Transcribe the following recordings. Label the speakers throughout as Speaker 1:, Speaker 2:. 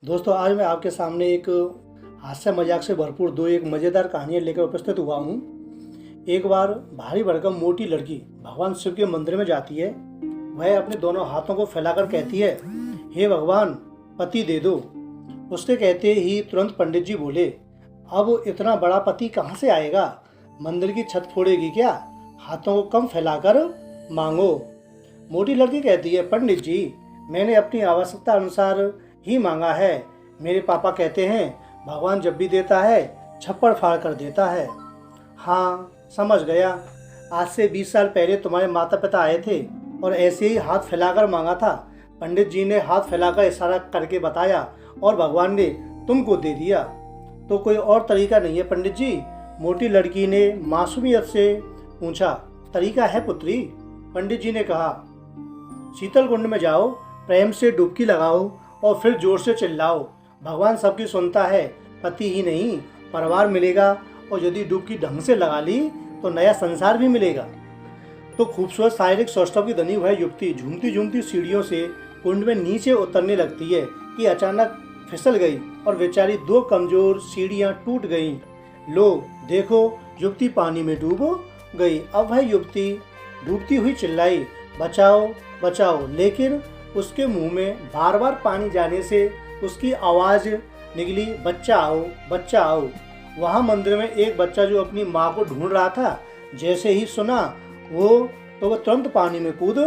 Speaker 1: दोस्तों, आज मैं आपके सामने एक हास्य मजाक से भरपूर एक मज़ेदार कहानियाँ लेकर उपस्थित हुआ हूँ। एक बार भारी भरकम मोटी लड़की भगवान शिव के मंदिर में जाती है। वह अपने दोनों हाथों को फैलाकर कहती है, हे भगवान, पति दे दो। उसके कहते ही तुरंत पंडित जी बोले, अब इतना बड़ा पति कहाँ से आएगा? मंदिर की छत फोड़ेगी क्या? हाथों को कम फैलाकर मांगो। मोटी लड़की कहती है, पंडित जी, मैंने अपनी आवश्यकता अनुसार ही मांगा है। मेरे पापा कहते हैं भगवान जब भी देता है छप्पड़ फाड़ कर देता है। हाँ, समझ गया। आज से 20 साल पहले तुम्हारे माता पिता आए थे और ऐसे ही हाथ फैलाकर मांगा था। पंडित जी ने हाथ फैलाकर इशारा करके बताया और भगवान ने तुमको दे दिया। तो कोई और तरीका नहीं है पंडित जी? मोटी लड़की ने मासूमियत से पूछा। तरीका है पुत्री, पंडित जी ने कहा। शीतल कुंड में जाओ, प्रेम से डुबकी लगाओ और फिर जोर से चिल्लाओ, भगवान सबकी सुनता है। पति ही नहीं, परिवार मिलेगा और यदि डुबकी ढंग से लगा ली तो नया संसार भी मिलेगा। तो खूबसूरत शारीरिक सौष्ठव की धनी वह युवती झूमती झूमती सीढ़ियों से कुंड में नीचे उतरने लगती है कि अचानक फिसल गई और बेचारी 2 कमजोर सीढ़ियां टूट गईं। लो देखो, युवती पानी में डूब गई। अब वह युवती डूबती हुई चिल्लाई, बचाओ बचाओ, लेकिन उसके मुंह में बार बार पानी जाने से उसकी आवाज़ निकली, बच्चा आओ बच्चा आओ। वहाँ मंदिर में एक बच्चा जो अपनी माँ को ढूंढ रहा था, जैसे ही सुना वो तुरंत पानी में कूद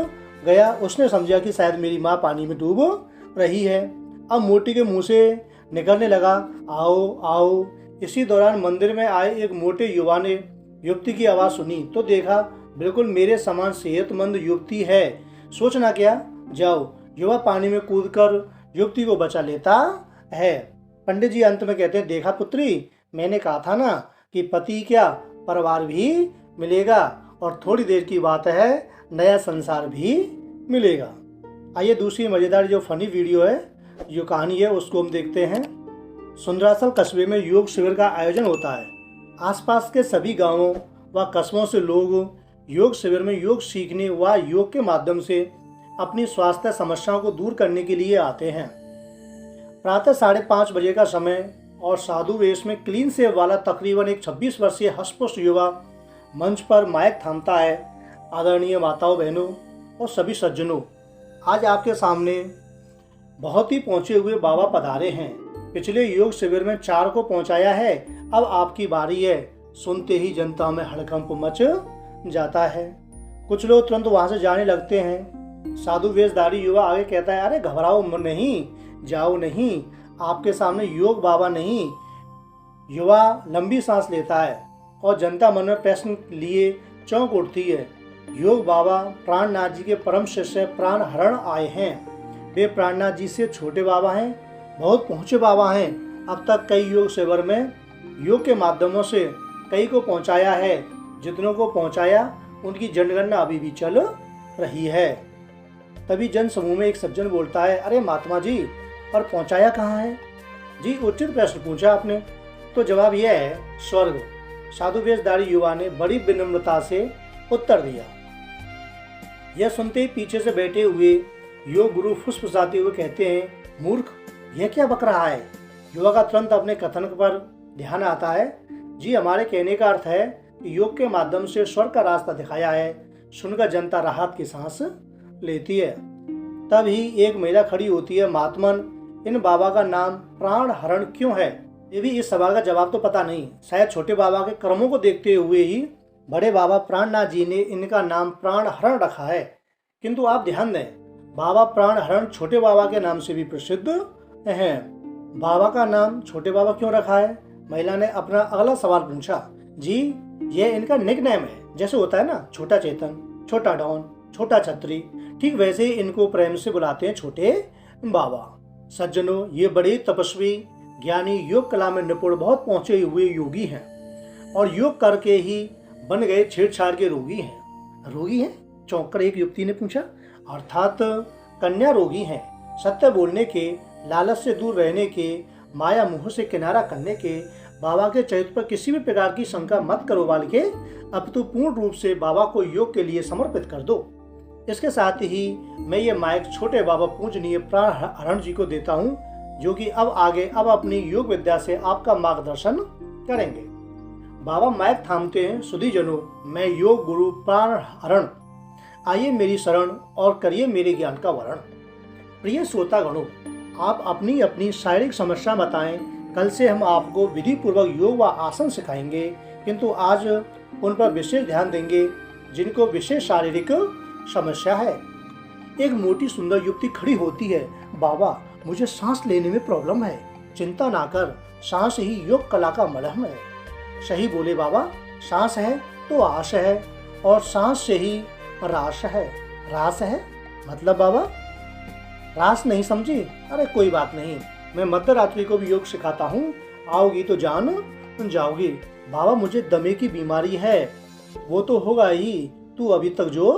Speaker 1: गया। उसने समझा कि शायद मेरी माँ पानी में डूब रही है। अब मोटी के मुंह से निकलने लगा, आओ आओ। इसी दौरान मंदिर में आए एक मोटे युवा ने युवती की आवाज़ सुनी तो देखा बिल्कुल मेरे समान सेहतमंद युवती है। सोचना क्या, जाओ। युवा पानी में कूदकर युवती को बचा लेता है। पंडित जी अंत में कहते हैं, देखा पुत्री, मैंने कहा था ना कि पति क्या, परिवार भी मिलेगा और थोड़ी देर की बात है, नया संसार भी मिलेगा। आइए दूसरी मज़ेदार जो फनी वीडियो है, जो कहानी है, उसको हम देखते हैं। सुंदरासल कस्बे में योग शिविर का आयोजन होता है। आसपास के सभी गांवों व कस्बों से लोग योग शिविर में योग सीखने व योग के माध्यम से अपनी स्वास्थ्य समस्याओं को दूर करने के लिए आते हैं। प्रातः 5:30 बजे का समय और साधु वेश में क्लीन सेव वाला तकरीबन एक 26 वर्षीय हष्टपुष्ट युवा मंच पर माइक थामता है। आदरणीय माताओं, बहनों और सभी सज्जनों, आज आपके सामने बहुत ही पहुंचे हुए बाबा पधारे हैं। पिछले योग शिविर में 4 को पहुंचाया है, अब आपकी बारी है। सुनते ही जनता में हड़कंप मच जाता है। कुछ लोग तुरंत वहां से जाने लगते हैं। साधु वेशधारी युवा आगे कहता है, अरे घबराओ नहीं, जाओ नहीं, आपके सामने योग बाबा नहीं। युवा लंबी सांस लेता है और जनता मन में प्रश्न लिए चौंक उठती है। योग बाबा प्राणनाथ जी के परम शिष्य प्राण हरण आए हैं। वे प्राणनाथ जी से छोटे बाबा हैं, बहुत पहुंचे बाबा हैं। अब तक कई योग शिविर में योग के माध्यमों से कई को पहुंचाया है। जितनों को पहुंचाया उनकी जनगणना अभी भी चल रही है। तभी जन समूह में एक सज्जन बोलता है, अरे महात्मा जी, पर पहुंचाया कहाँ है? जी, उचित प्रश्न पूछा आपने। तो जवाब यह है, स्वर्ग। साधु वेशधारी युवा ने बड़ी विनम्रता से उत्तर दिया। यह सुनते ही पीछे से बैठे हुए योग गुरु फुसफुसाते हुए कहते हैं, मूर्ख, यह क्या बक रहा है? युवा का तुरंत अपने कथन पर ध्यान आता है। जी, हमारे कहने का अर्थ है कि योग के माध्यम से स्वर्ग का रास्ता दिखाया है। सुनकर जनता राहत की सांस लेती है। तभी एक महिला खड़ी होती है, महात्मन, इन बाबा का नाम प्राण हरण क्यों है? ये भी इस सवाल का जवाब तो पता नहीं। शायद छोटे बाबा के कर्मों को देखते हुए ही बड़े बाबा प्राणनाथ जी ने इनका नाम प्राण हरण रखा है। किंतु आप ध्यान दें, बाबा प्राण हरण छोटे बाबा के नाम से भी प्रसिद्ध हैं। बाबा का नाम छोटे बाबा क्यों रखा है? महिला ने अपना अगला सवाल पूछा। जी, यह इनका निकनेम है। जैसे होता है ना, छोटा चेतन, छोटा डॉन, छोटा छतरी, ठीक वैसे ही इनको प्रेम से बुलाते हैं छोटे बाबा। सज्जनों, ये बड़े तपस्वी, ज्ञानी, योग कला में निपुण, बहुत पहुंचे हुए योगी हैं और योग करके ही बन गए छेड़छाड़ के रोगी हैं। रोगी हैं? चौंक कर एक युवती ने पूछा। अर्थात कन्या रोगी हैं। सत्य बोलने के, लालच से दूर रहने के, माया मुँह से किनारा करने के, बाबा के चरित्र पर किसी भी प्रकार की शंका मत करो बालके, अब तो पूर्ण रूप से बाबा को योग के लिए समर्पित कर दो। इसके साथ ही मैं ये माइक छोटे बाबा पूजनीय प्राण हरण जी को देता हूँ। जो कि अब अपनी योग विद्या से आपका मार्गदर्शन करेंगे। बाबा माइक थामते हैं। सुधी जनों, मैं योग गुरु प्राण हरण, आइए मेरी शरण और करिए मेरे ज्ञान का वरण। प्रिय श्रोतागणों, आप अपनी अपनी शारीरिक समस्या बताएं। कल से हम आपको विधि पूर्वक योग व आसन सिखाएंगे, किंतु आज उन पर विशेष ध्यान देंगे जिनको विशेष शारीरिक समस्या है। एक मोटी सुंदर युवती खड़ी होती है। बाबा, मुझे सांस लेने में प्रॉब्लम है। चिंता ना कर, सांस ही योग कला का मलहम है। सही बोले बाबा, सांस है तो आश है, और सांस से ही रास है। रास है मतलब बाबा? रास नहीं समझी? अरे कोई बात नहीं, मैं मध्य रात्रि को भी योग सिखाता हूँ, आओगी तो जान जाओगी। बाबा, मुझे दमे की बीमारी है। वो तो होगा ही, तू अभी तक जो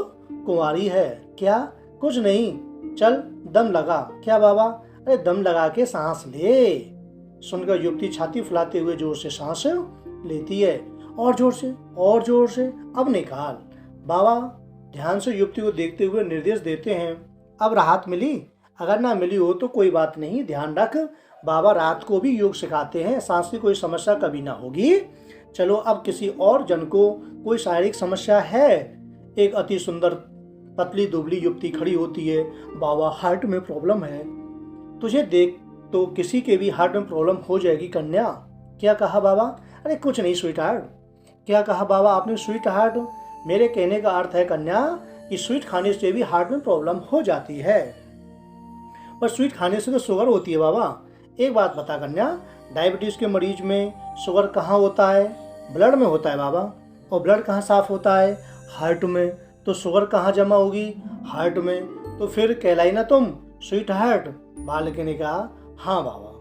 Speaker 1: कुंवारी है। क्या? कुछ नहीं, चल दम लगा। क्या बाबा? अरे दम लगा के सांस ले। सुनकर युवती छाती फुलाते हुए जोर से सांस लेती है। और जोर से, और जोर से, अब निकाल। बाबा ध्यान से युवती को देखते हुए निर्देश देते हैं। अब राहत मिली? अगर ना मिली हो तो कोई बात नहीं, ध्यान रख, बाबा रात को भी योग सिखाते हैं, सांस की कोई समस्या कभी ना होगी। चलो अब किसी और जन को कोई शारीरिक समस्या है। एक अति सुंदर पतली दुबली युवती खड़ी होती है। बाबा, हार्ट में प्रॉब्लम है। तुझे देख तो किसी के भी हार्ट में प्रॉब्लम हो जाएगी कन्या। क्या कहा बाबा? अरे कुछ नहीं स्वीट हार्ट। क्या कहा बाबा आपने? Sweet heart? मेरे कहने का अर्थ है कन्या कि स्वीट खाने से भी हार्ट में प्रॉब्लम हो जाती है। पर स्वीट खाने से तो शुगर होती है बाबा। एक बात बता कन्या, डायबिटीज के मरीज में शुगर कहाँ होता है? ब्लड में होता है बाबा। और ब्लड कहाँ साफ होता है? हार्ट में। तो शुगर कहाँ जमा होगी? हार्ट में। तो फिर कहलाई ना तुम स्वीट हार्ट? बालक ने कहा, हाँ बाबा।